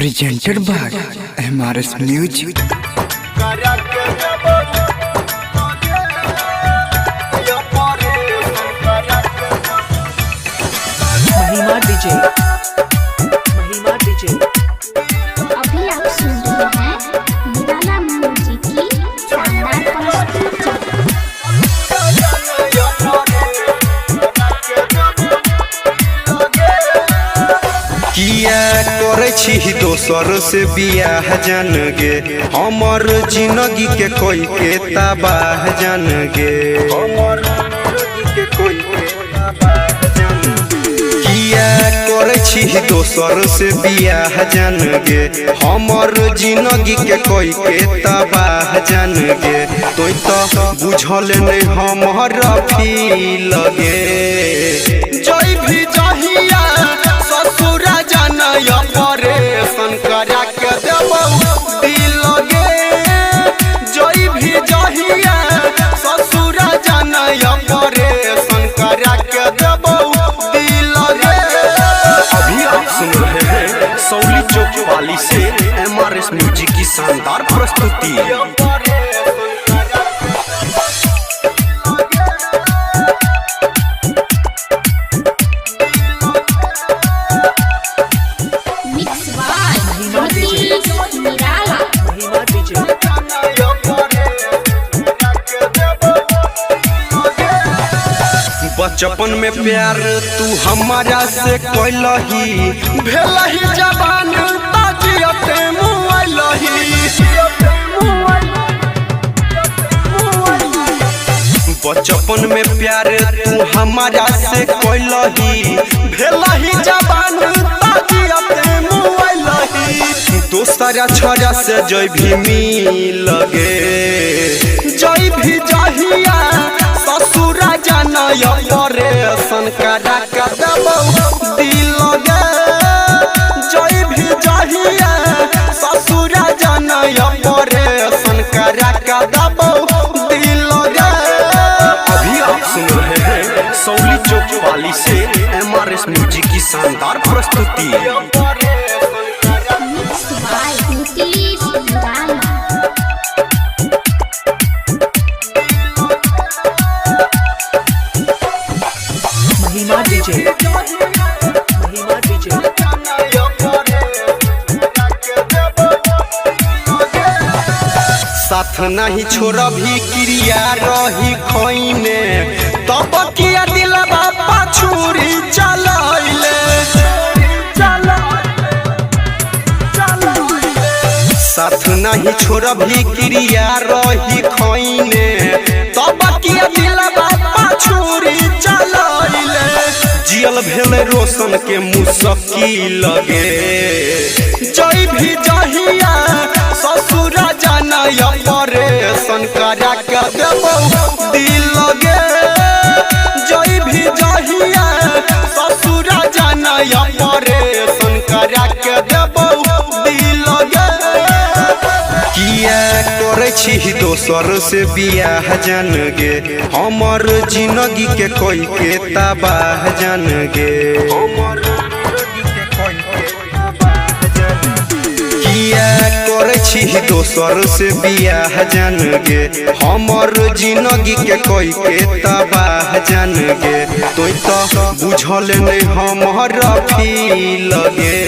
presented by MRS Music. महिमा DJ अभी आप सुन रहे हैं निराला म्यूजिक की शानदार प्रस्तुति। किया करे छी दोसर से बियाह जान गे, हमर जिंदगी के कोई के तबाह जान गे। किया करे छी दोसर से बियाह जान गे, हमर जिंदगी के कोई के तबाह जान गे। तो बुझल नहीं हमर फील गे, जय भी जहिया ससुरा जाना ऑपरेशन करा के देबौ दिल गे। जय भी जहिया ससुरा जाना ऑपरेशन करा के देबौ दिल गे। अभी आप सुन रहे हैं सौली चौक वाली से MRS म्यूजिक की शानदार प्रस्तुति। मिक्स बाय निराला। महिमा डीजे बचपन में प्यार तू हमारा से कैलही, भेलही जवान ताजियते मुआलही। बचपन में प्यार तू हमारा से कैलही, भेलही जवान ताजियते मुआलही। दोसरा छोरा से जय भी मिल गे, जय भी जहिया ससुरा जाना ऑपरेशन करा के देबौ दिल गे। जय भी जहिया ससुरा जाना ऑपरेशन करा के देबौ दिल गे। अभी आप सुन रहे हैं सौली चौक वाली से MRS म्यूजिक की शानदार प्रस्तुति। मिक्स बाय निराला। महिमा डीजे साथ नहीं छोड़ भी क्रिया रही खोइने, तब किया दिलवा पाछुरी चलैले। साथ नहीं छोड़ भी क्रिया रही खोइने, तब किया दिलवा पाछुरी चलैले। जियल भेले रोशन के मुश्किल गे, जय भी जहिया ससुरा जाना ऑपरेशन करा के देबौ दिल गे। जय भी जहिया ससुरा जाना ऑपरेशन करा के देबौ दिल गे। किया करे छी दोसर से बियाह जान गे, हमर जिंदगी के कोई के तबाह जान गे। किया करे छी दोसर से बियाह जान गे, हमर जिंदगी के कोई के तबाह जान गे। तो बुझल नहीं हमर फील गे,